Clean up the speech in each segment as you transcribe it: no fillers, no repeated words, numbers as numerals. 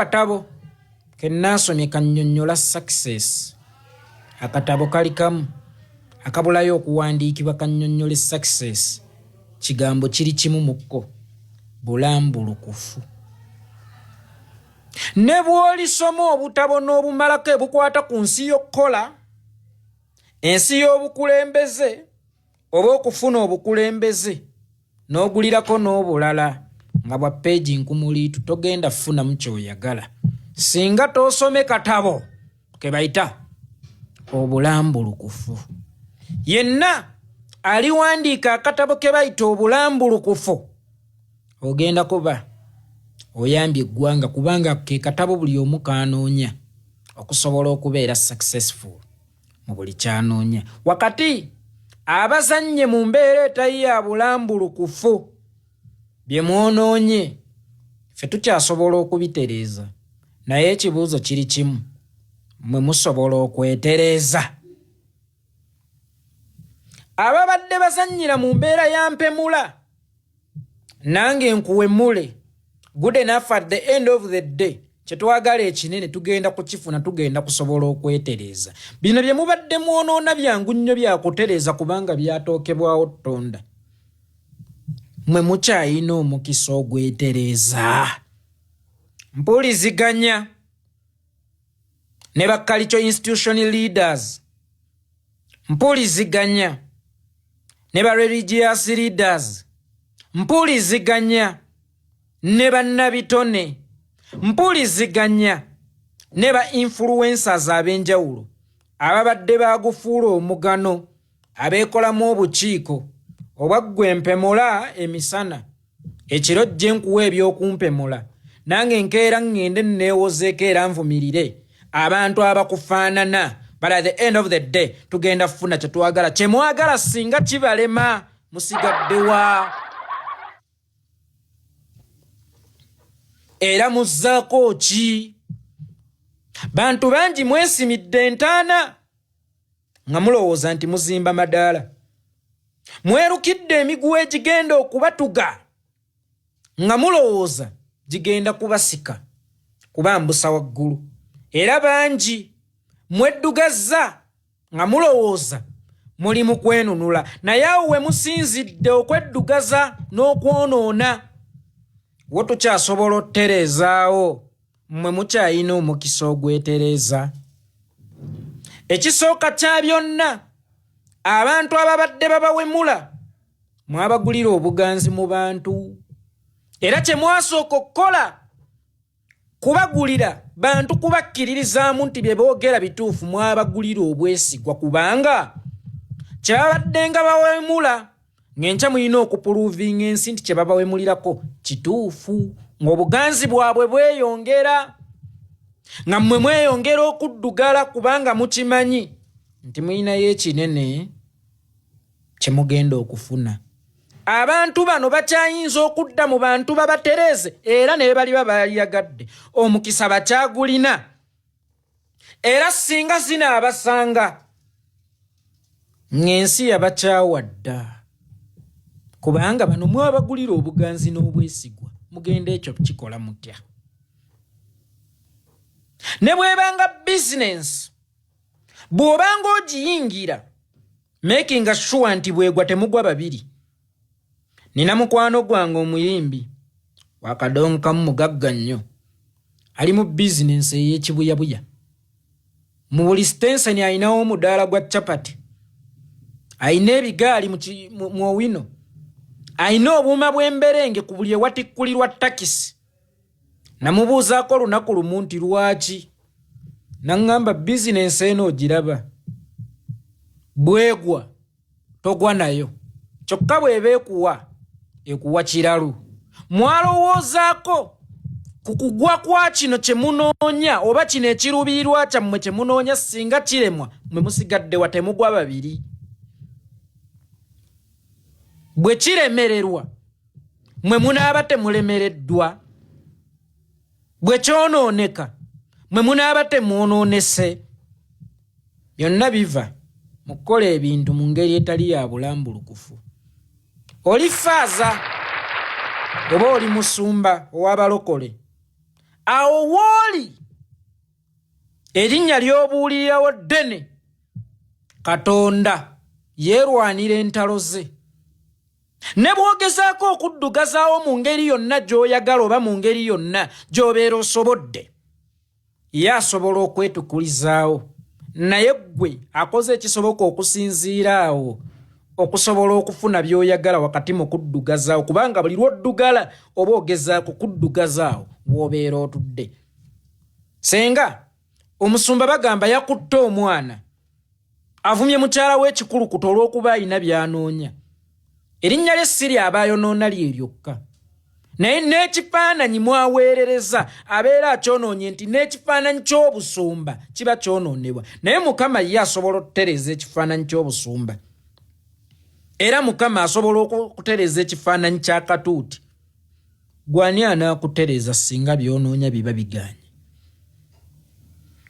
katabo ke nasomye kannyonnyola success. Akatabo kali kamu akabulayo okuwandiikibwa kannyonnyola success. Kigambo kiri kimu mukko, bulambulukufu. Ne bw'olisoma obutabo n'obumalako ebukwata ku nsi y'okkola, ensi y'obukulembeze oba okufuna obukulembeze, n'ogulirako n'obulala nga bwa peegi nkumuliitu, togenda funamu ky'oyagala singa toosome katabo ke bayita obulambulukufu. Yenna aliwandiika akatabo ke bayita obulambulukufu ogenda kuba oyambye eggwanga, kubanga ke katabo buli omu kaanoonya okusobola okubeera successful mu buli kyanoonya. Wakati abazannye mu mbeera etali ya bulambulukufu bye mwonoonye, ffe tukyasobola okubitereeza, naye ekibuuzo kiri kimu, mwe musobola okwetereeza? Ababadde bazannyira mu mbeera ya mpemula, nange nkuwemule, good enough at the end of the day, kyetwagala ekinene tugenda kukifuna, tugenda kusobola okwetereeza. Bino bye mubadde mwonoona byangu nnyo byakutereeza kubanga byatookebwawo Tonda. Mwe mukyayina omukisa ogwetereeza. Mpuliziganya ne ba cultural institution leaders, mpuliziganya ne ba religious leaders, mpuliziganya ne bannabitone, mpuliziganya ne ba influencers ab'enjawulo ababadde bagufuula omugano, abeekolamu obukiiko obwaggwe mpemula emisana, ekiro jje nkuwa ebyokumpemula, nange nkeera ngende neewozeeko era nvumirire abantu abakufaanana, but at the end of the day tugenda kufuna kye twagala. Kye mwagala singa kibalema musigaddewa era muzzaako ki? Bantu bangi mwesimidde entaana nga mulowooza nti muzimba madaala, mwerukidde emiguwa egigenda okubatuga nga mulowooza gigenda kubasika kubambusa waggulu, era bangi mweddugazza nga mulowooza muli mu kwenunula, naye awo we musinzidde okweddugaza n'okwonoona wo tukyasobola ottereezaawo, mmwe mukyayina omukisa ogwetereeza. Ekisooka kya byonna, abantu ababadde babawemula mwabagulira obuganzi mu bantu, era kye mwasooka okukola kubagulira bantu kubakkiririzaamu nti bye boogera bituufu, mwabagulira obwesigwa, kubanga kye babadde nga bawemula ng'enkya mulina okupuluvinga ensi nti kye babawemulirako kituufu, ng'obuganzi bwabwe bweyongera, nga mmwe mweyongera okuddugala kubanga mukimanyi nti mulinayo ekinene kye mugenda okufuna. Abantu bano bakyayinza okudda mu bantu babatereeze era ne bali babayagadde, omukisa bakyagulina, era singa zinaabasanga ng'ensi yabakyawadda, kubanga bano mwabagulira obuganzi n'obwesigwa, mugenda ekyo kikola mutya? Ne bwebanga business bw'obanga ogiyingira, making sure nti bwegwa temugwa babiri. Nina mukwano gwange omuyimbi wakadonkamu mugagga nnyo, ali mu business ey'ekibuyabuya. Mu buli sitenseni ayinawo omudaala gwa capati, ayina ebigaali mu owino, ayina obuuma bw'emberenge ku buli ewatikkulirwa takisi. Namubuuzaako lunaku lumu nti lwaki? Naŋŋamba business eno ogiraba, bwegwa togwa nayo, kyokka bw'eba ekuwa kiralu. Mwalowoozaako ku kugwa kwa kino kye munoonya oba kino ekiruubirirwa kyammwe kye munoonya, singa kiremwa mwe musigadde wa temugwa babiri. Bwe kiremererwa mwe munaaba temulemereddwa, bwe kyonooneka mwe munaaba temwonoonese. Byonna biva mu kukola ebintu mu ngeri etali ya bulambulukufu. Oli faaza oba oli musumba ow'abalokole, awo wooli erinnya ly'obuulirirawo ddene Katonda yeerwanira entalo ze. Ne bw'ogezaako okuddugazaawo mu ngeri yonna gy'oyagala oba mu ngeri yonna gy'obeera osobodde, ye asobola okwetukulizaawo. Naye ggwe akoze ekisoboka okusinziira awo okusobola okufuna by'oyagala wakati mu kuddugazaawo, kubanga buli lw'oddugala oba ogezaako kuddugazaawo w'obeera otudde. Senga omusumba bagamba yakutte omwana, avumye mukyala w'ekikulukuto olw'okuba alina by'anoonya. Erinnya lye si ly'abaayonoona lye lyokka, naye n'ekifaananyi mwaweerereza abeera akyonoonye nti n'ekifaananyi ky'obusumba kiba kyonoonebwa. Naye Mukama ye asobola okutereeza ekifaananyi ky'obusumba, era Mukama asobola okutereeza ekifaananyi kya katuuti. Gwani anaakutereeza singa by'onoonya biba biganye?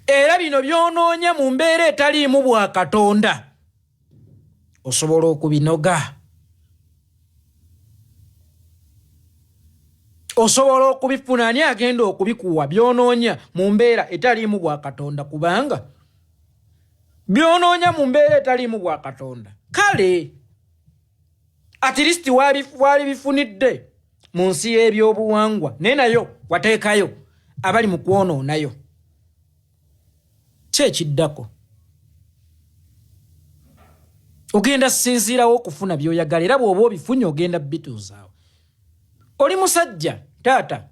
Era bino by'onoonya mu mbeera etaliimu bwa Katonda osobola okubinoga, osobola okubifuna. Ani agenda okubikuwa by'onoonya mu mbeera etaliimu bwa Katonda? Kubanga by'onoonya mu mbeera etaliimu bwa Katonda, kale at least wali bifunidde mu nsi y'ebyobuwangwa, naye nayo wateekayo abali mu kwonoonayo. Kyekiddako ogenda sinziirawo okufuna by'oyagala, era bw'oba obifunye ogenda bituuzaawo. Oli musajja taata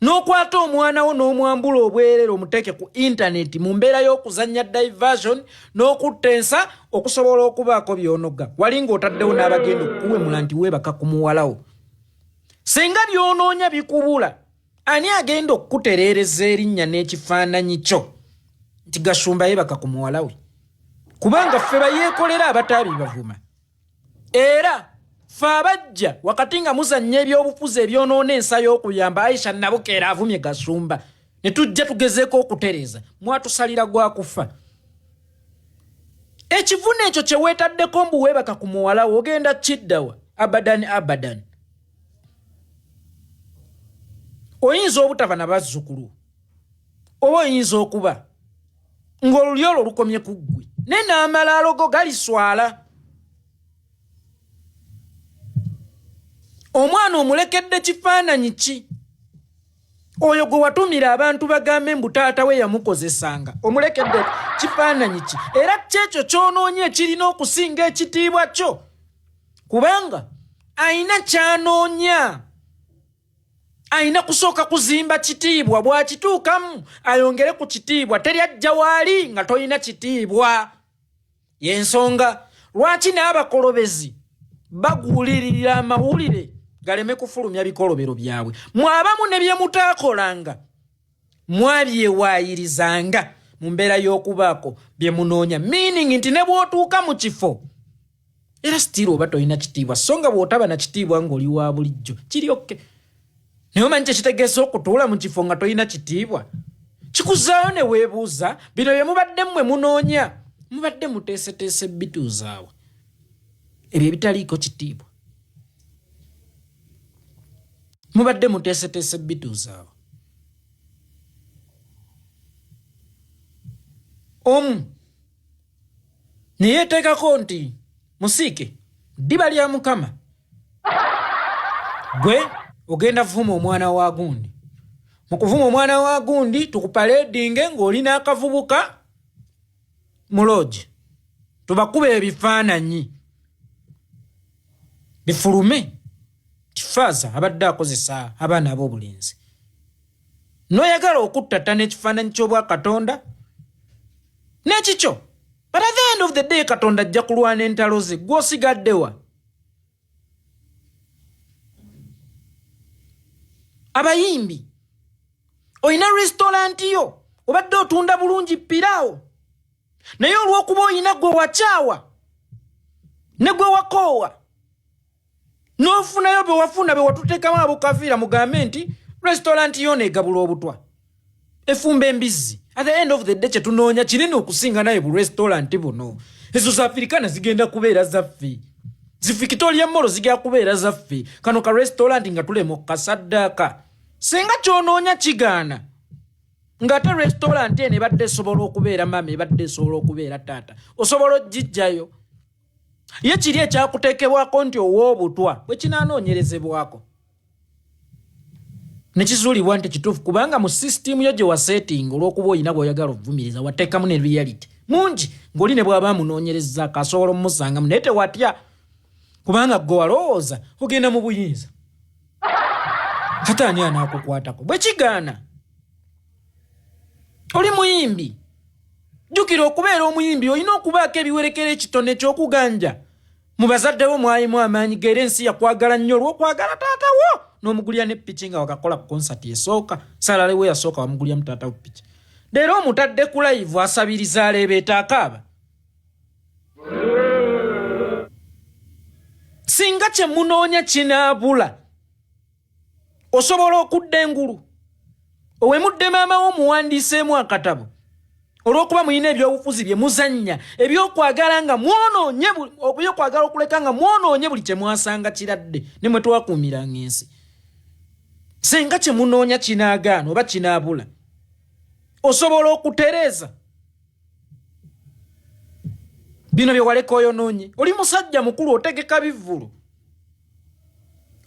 n'okwata omwana wo n'omwambula obwereere omuteeke ku intaneti mu mbeera y'okuzannya diversion n'okutta ensa okusobola okubaako by'onoga, wali ng'otaddewo n'abagenda okukuwemula nti weebaka ku muwalawo. Singa by'onoonya bikubula, ani agenda okukutereereza erinnya n'ekifaananyi kyo nti Gashumba yeebaka ku muwala we? Kubanga ffe bayeekolera abataabi bavuma, era ffe abajja wakati nga muzannya ebyobufuzi ebyonoona ensa y'okuyamba Aisha Nabukeera avumye Gashumba, ne tujja tugezeeko okutereeza, mwatusalira gwa kufa. Ekivune ekyo kye weetaddeko mbu weebaka ku muwala we ogenda kiddawa abadan. Oyinza obutaba na bazzukulu, oba oyinza okuba ng'olulyo olwo lukomye ku ggwe, ne n'amalaalo go galiswala. Omwana omulekedde kifaananyi ki? Oyo gwe watumira abantu bagambe mbu taata we yamukozesanga, omulekedde kifaananyi ki? Era kyekyo kyonoonye ekirina okusinga ekitiibwa kyo, kubanga ayina kyanoonya. Ayina kusooka kuzimba kitiibwa, bw'akituukamu ayongere ku kitiibwa. Teri ajja waali nga toyina kitiibwa. Y'ensonga lwaki n'abakolobezi baguulirira amawulire galeme kufulumya bikolobero byabwe. Mwabamu ne bye mutaakolanga mwabyewayirizanga mu mbeera y'okubaako bye munoonya, meaning nti ne bw'otuuka mu kifo era sitiri oba toyina kitiibwa, so nga bw'otaba na kitiibwa ng'oli wa bulijjo kiri okke. Naye omanyi kyekitegeeza okutuula mu kifo nga toyina kitiibwa? Kikuzaayo ne weebuuza bino bye mubadde mmwe munoonya, mubadde muteeseteese bituuzaawo, ebyo ebitaliiko kitiibwa mubadde muteeseteese bituuzaawo. Omu ne yeeteekako nti musiike ddiba lya Mukama, gwe ogenda vuma omwana wa gundi. Mu kuvuma omwana wa gundi tukupaledinge ng'oli n'akavubuka mu lodge, tubakuba ebifaananyi bifulume kifaaza abadde akozesa abaana ab'obulenzi. N'oyagala okuttata n'ekifaananyi ky'obwa Katonda n'ekikyo, but at the end of the day Katonda ajja kulwana entalo ze, gw'osigaddewa. Abayimbi, oyina restaurant yo, obadde otunda bulungi piraawo, naye olw'okuba oyina gwe wakyawa ne gwe wakoowa, n'ofunayo be wafuna be watuteekamu abukafiira mugambe nti restaurant yo neegabula obutwa, efumba embizzi. At the end of the day kyetunoonya kinene okusinga naye bu restaurant buno. Ezo za Afrikana zigenda kubeera zaffe, zi Victoria Mall zigenda kubeera zaffe, kano ka restaurant nga tulemo kasaddaaka Singa kyonoonya kigaana ng'ate restaurant eno ebadde esobola okubeera mama ebadde esobola okubeera taata osobola ogijjayo ye kiri ekyakuteekebwako nti ow'obutwa bwe kinaanoonyerezebwako ne kizuulibwa nti kituufu kubanga mu sisitimu yo gye wasetinga olw'okuba olina bw'oyagala okuvumiriza wateekamu ne reality mungi ng'oli ne bw'aba amunoonyerezzaako asobola omusangamu naye tewatya kubanga gwe walowooza ogenda mu buyinza kati ani anaakukwatako bwe kigaana oli muyimbi jjukira okubeera omuyimbi olina okubaako ebiwerekera ekitone eky'okuganja mu bazadde bo mwayimu amaanyi geera ensi yakwagala nnyo olw'okwagala taatawo n'omugulira ne piki nga wakakola ku konsati esooka salalewo yasooka wamugulira mu taatawo piki leero omutadde ku live asabiriza aleebeeta akaaba singa kye munoonya kinaabula osobola okudda engulu owemudde maama wo muwandiiseemu akatabo olw'okuba muyina ebyobufuzi bye muzannya ebyokwagala nga mwonoonye ebyokwagala okuleka nga mwonoonye buli kye mwasanga kiradde ne mwe twakuumiranga ensi singa kye munoonya kinaagaana oba kinaabula osobola okutereeza bino bye waleka oyonoonye oli musajja mukulu otegeka bivvulu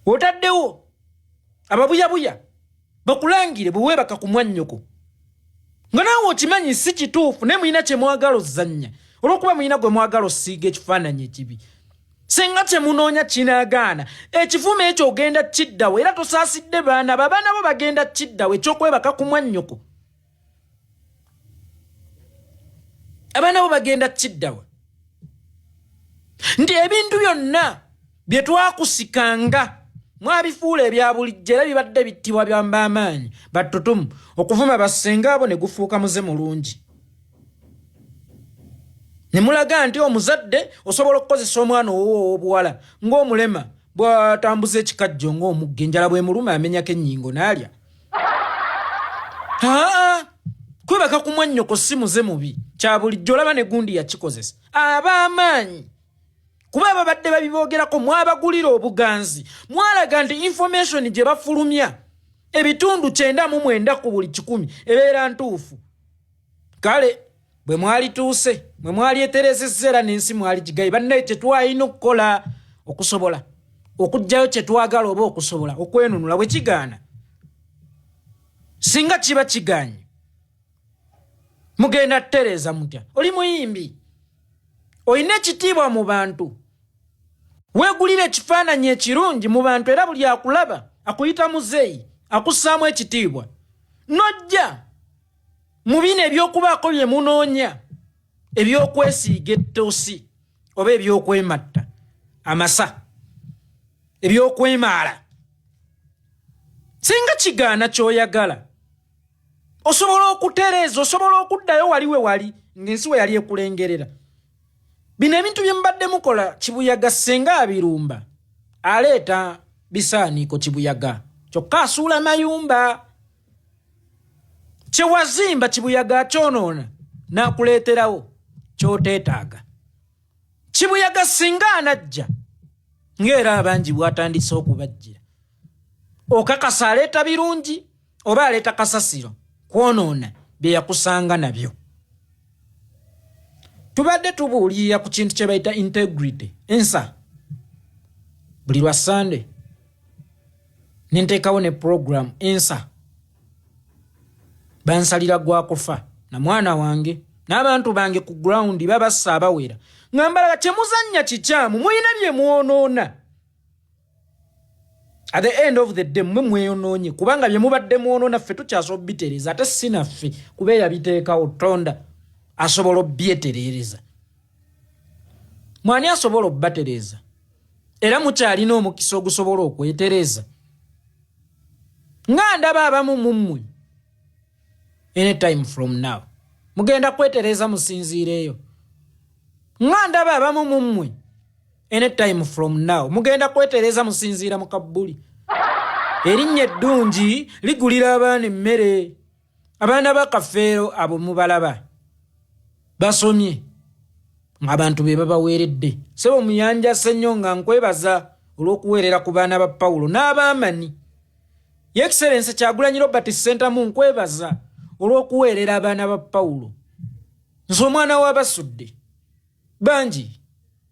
otaddewo ababuyabuya bakulangire bwe weebaka ku mwannyoko nga naawe okimanyi si kituufu ne muyina kye mwagala ozannya olw'okuba muyina gwe mwagala osiiga ekifaananyi ekibi singa kye munoonya kinaagaana ekivume ekyo ogenda kiddawo era tosaasidde baana babaana bo bagenda kiddawo ekyokwebaka ku mwannyoko abaana bo bagenda kiddawa nti ebintu byonna bye twakusikanga mwabifuula ebya bulijjo era bibadde bittibwa byamba amaanyi battutumu okuvuma bassenga abo ne gufuuka muze mulungi ne mulaga nti omuzadde osobola okukozesa omwana owo obuwala ng'omulema bw'atambuza ekikajjo ng'omugga enjala bwe muluma amenyako ennyingo n'alya kwebaka ku mwannyoko si muze mubi kya bulijjo olaba ne gundi yakikozesa ab'amaanyi kuba babadde babiboogerako mwabagulira obuganzi mwalaga nti information gye bafulumya ebitundu 99 ku buli 100 ebeera ntuufu kale bwe mwali tuuse bwe mwali eterezezza era n'ensi mwali gigayi bannaye kye twalina okukola okusobola okugjayo kye twagala oba okusobola okwenunula bwe kigaana singa kiba kiganye mugenda tereza mutya oli muyimbi olina ekitiibwa mu bantu weegulira ekifaananyi ekirungi mu bantu era buli akulaba akuyita muzeeyi akussaamu ekitiibwa nojja mu bino ebyokubaako bye munoonya ebyokwesiiga ettoosi oba ebyokwematta amasa ebyokwemaala singa kigaana ky'oyagala osobola okutereeza osobola okuddayo wali we wali ng'ensi we yali ekulengerera bino ebintu bye mubadde mukola kibuyaga senga abirumba aleeta bisaaniiko kibuyaga kyokka asuula mayumba kyewazimba kibuyaga akyonoona n'akuleeterawo kyoteetaaga kibuyaga singa anajja ng'era abangi bw'atandise okubajjira okakasa aleeta birungi oba aleeta kasasiro kwonoona bye yakusanga nabyo tubadde tubuulirira ku kintu kye bayita integrity ensa buli lwa Sunday nenteekawo ne program ensa bansalira gwa kufa na mwana wange n'abantu bange ku ground babassa abawera ngambalaga kye muzannya kikyamu muyina bye mwonoona at the end of the day mwe mweyonoonye kubanga bye mubadde mwonoona ffe tukyasobola bitereza ate sinaffe kubeera biteekawo Tonda asobola obyetereereza mwani asobola obbatereeza era mukyalina omukisa ogusobola okwetereeza nga ndaba abamu mummwe anytime from now mugenda kwetereeza musinziireeyo nga ndaba abamu mummwe anytime from now mugenda kwetereeza musinziira mu kabbuli erinnya eddungi ligulira abaana emmere abaana bakafeero abo mubalaba basomye abantu be babaweeredde sebo muyanja ssennyo nga nkwebaza olw'okuweerera ku baana ba Pawulo n'abaamani Your Excellency Kyagulanyi Robert Ssentamu nkwebaza olw'okuweerera abaana ba Pawulo. Nze omwana w'abasudde bangi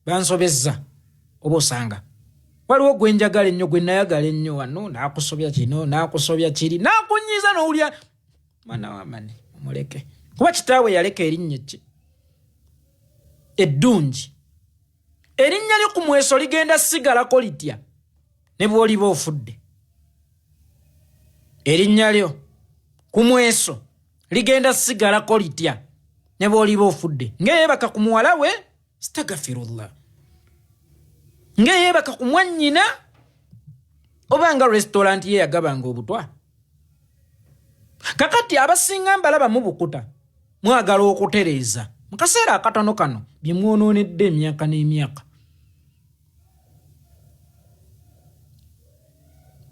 bansobezza oba osanga waliwo gwe njagala ennyo gwe nayagala ennyo wano naakusobya kino naakusobya kiri naakunyiza n'owulya mwana w'amani omuleke kuba kitaawe yaleka erinnya ki eddungi erinnya lyo ku mweso ligenda sigalako litya ne bw'oliba ofudde erinnya lyo ku mweso ligenda sigalako litya ne bw'oliba ofudde ng'eyeebaka ku muwala we stagafirullah ng'eyeebaka ku mwannyina oba nga restaurant ye yagabanga obutwa kakati abasinga mbalaba mu bukuta mwagala okutereeza mu kaseera akatono kano bye mwonoonedde emyaka n'emyaka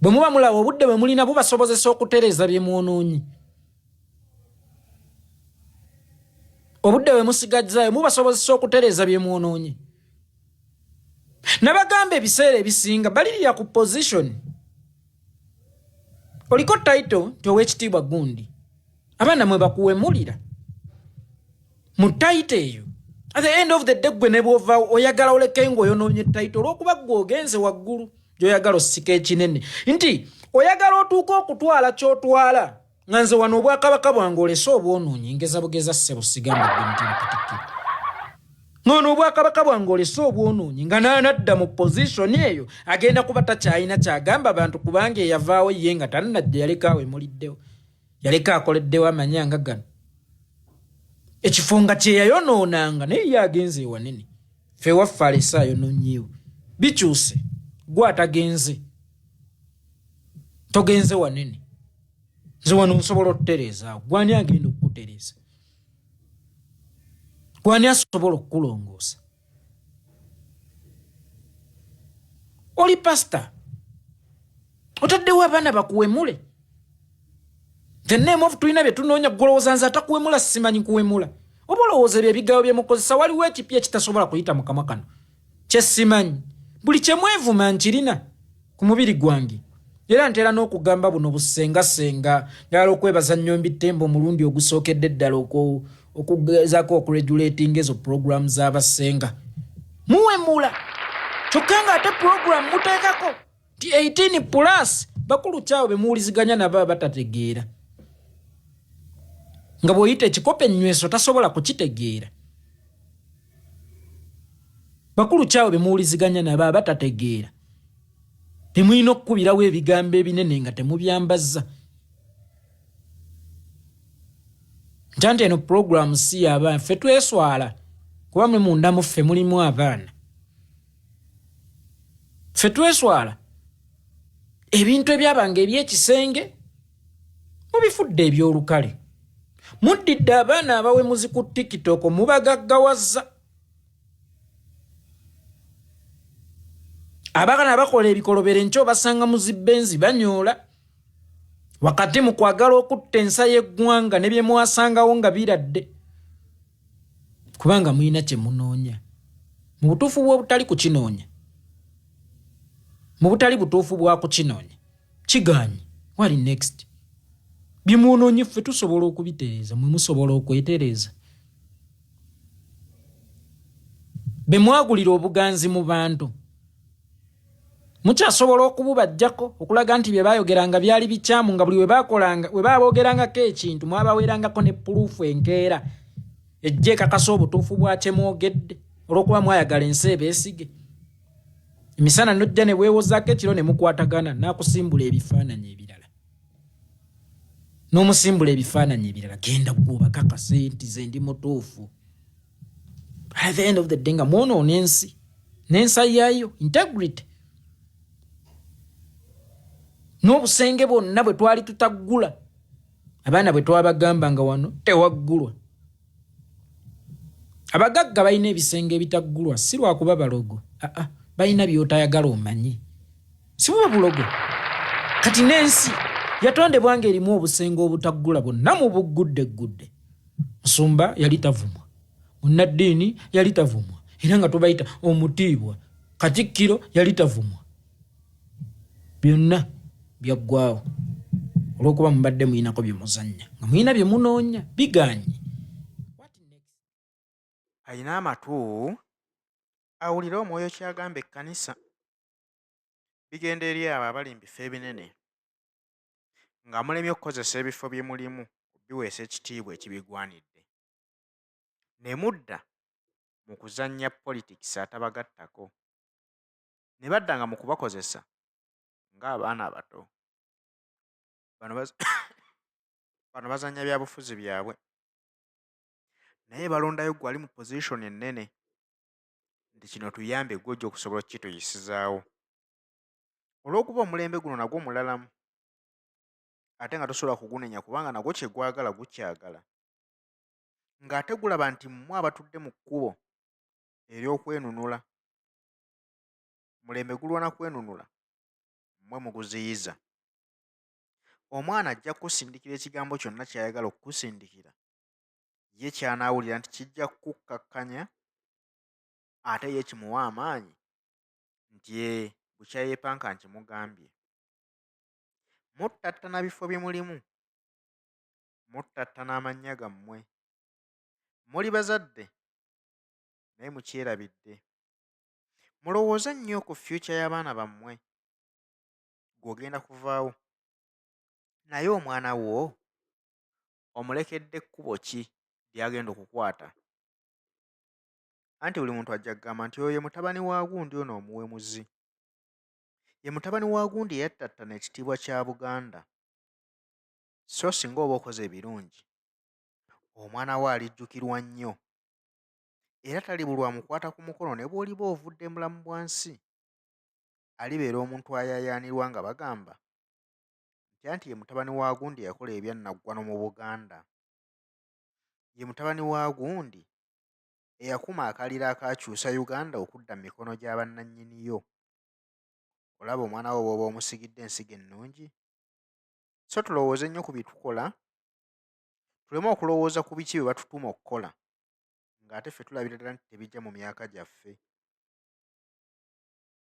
bwe muba mulaba obudde bwe mulina bubasobozesa okutereeza bye mwonoonyi obudde bwe musigajjaayo mubasobozesa okutereeza bye mwonoonyi nabagamba ebiseera ebisinga balirira ku position oliko title nti ow'ekitiibwa gundi abaana mwe bakuwemulira mu title eyo at the end of the day gwe ne bw'ovaawo oyagala oleke ng'oyonoonye title olw'okuba gwe ogenze waggulu gy'oyagala osika ekinene nti oyagala otuuka okutwala ky'otwala nga nze wano obwakabaka bwange olese obwonoonyi ngeza bugeza ssebo sigambadde mutini katikkiro ng'ono obwakabaka bwange olese obwonoonyi nga naanadda mu position eyo agenda kuba takyalina kyagamba abantu kubanga eyavaawo ye nga tannajja yaleka awemuliddewo yaleka akoleddewo amanyanga gano ekifo nga kye yayonoonanga naye ye agenze ewanene ffe waffe alese ayonoonyeewo bikyuse gwe atagenze togenze wanene nze wano nsobola okutereezaawo gwani agenda okukutereeza gwani asobola okukulongoosa oli pasita otaddewo abaana bakuwemule the name of tulina bye tunoonya golowooza nze atakuwemula simanyi kuwemula oba olowooza ebyo ebigambo bye mukozesa waliwo ekipya ekitasobola kuyita mu kamwa kano kye simanyi buli kye mwevuma nkirina ku mubiri gwange era ntera n'okugamba buno busengasenga njagala okwebaza nnyombi ttembo omulundi ogusookedde ddala okugezaako okuregulating ezo programu z'abasenga muwemula kyokka nga ate programu muteekako ti 18 plus bakulu kyawo be muwuliziganya nabo batategeera nga bw'oyita ekikopo ennyweso tasobola kukitegeera bakulu kyawo be muwuliziganya nabo batategeera temulina okukubirawo ebigambo ebinene nga temubyambazza ntanti eno programu si y'abaana ffe tweswala kuba mwe munda mu ffe mulimu abaana ffe tweswala ebintu ebyabanga eby'ekisenge mubifudde eby'olukale muddidde abaana abawemuzi ku TikTok mubagaggawaza abaana bakola ebikolobere nkyo basanga mu zibbenzi banyoola wakati mu kwagala okutta ensa y'eggwanga ne bye mwasangawo nga biradde kubanga mulina kye munoonya mu butuufu bw'obutali kukinoonya mu butali butuufu bwa kukinoonya kigaanye wali next bye mwonoonye ffe tusobola okubitereeza mwe musobola okwetereeza be mwagulira obuganzi mu bantu mukyasobola okububajjako okulaga nti bye baayogeranga byali bikyamu nga buli we baabogerangako ekintu mwabaweerangako ne puruufu enkeera ejja ekakasa obutuufu bwakye mwogedde olw'okuba mwayagala ensi ebeesige emisana nojja ne bwewozaako ekiro ne mukwatagana n'akusimbula ebifaananyi ebirala n'omusimbula ebifaananyi ebirala genda gwobaka akasenti ze ndi mutuufu at the end of the day nga mwonoona ensi n'ensa yaayo integrity n'obusenge bwonna bwe twali tutaggula abaana bwe twabagamba nga wano tewaggulwa abagagga balina ebisenge ebitaggulwa si lwakuba balogo balina by'otayagala omanyi si buba bulogo kati n'ensi yatondebwanga erimu obusenge obutaggula bwonna mu buggudde musumba yali tavumwa munnaddiini yali tavumwa era nga tubayita omutiibwa katikkiro yali tavumwa byonna byaggwaawo olw'okuba mubadde muyinako bye muzannya nga muyina bye munoonya biganye. Alina amatu awulire omwoyo kyagamba ekkanisa. Bigenda eri abo abali mu bifo ebinene nga mulemye okukozesa ebifo bye mulimu biweesa ekitiibwa ekibigwanidde, ne mudda mu kuzannya politics atabagattako, ne baddanga mu kubakozesa ng'abaana abato. Bano bazannya byabufuzi byabwe, naye balondayo gwe ali mu position ennene nti kino tuyambe gwe ojja okusobola okukituyisizaawo. Olw'okuba omulembe guno nagwo mulalamu ate nga tosobola kugunenya kubanga nagwo kye gwagala gukyagala, ng'ate gulaba nti mmwe abatudde mu kkubo ery'okwenunula, mulembe gulwana kwenunula, mmwe muguziyiza. Omwana ajja kukusindikira ekigambo kyonna ky'ayagala okukusindikira, ye ky'anaawulira nti kijja kukkakkanya ate ye kimuwa amaanyi nti bukyayeepanka nkimugambye. Muttattana bifo bye mulimu, muttattana amannya gammwe. Muli bazadde naye mukyerabidde. Mulowooza nnyo ku future y'abaana bammwe gw'ogenda kuvaawo, naye omwana wo omulekedde kkubo ki ly'agenda okukwata? Anti buli muntu ajja kugamba nti oyo ye mutabani wa gundi, ono omuwemuzi. Ye mutabani wa gundi eyattattana ekitiibwa kya Buganda. So singa oba okoze ebirungi, omwana we alijjukirwa nnyo era talibulwa mukwata ku mukono ne bw'oliba ovudde mulamu bwa nsi. Alibeera omuntu ayaayaanirwa nga bagamba nti anti ye mutabani wa gundi yakola ebyannaggwano mu Buganda. Ye mutabani wa gundi eyakuma akaliro akaakyusa Uganda okudda mu mikono gya bannannyiniyo. Olaba omwana wo bw'oba omusigidde ensigo ennungi? So tulowooze nnyo ku bye tukola, tuleme okulowooza ku biki bye batutuma okukola ng'ate ffe tulabira ddala nti tebijja mu myaka gyaffe.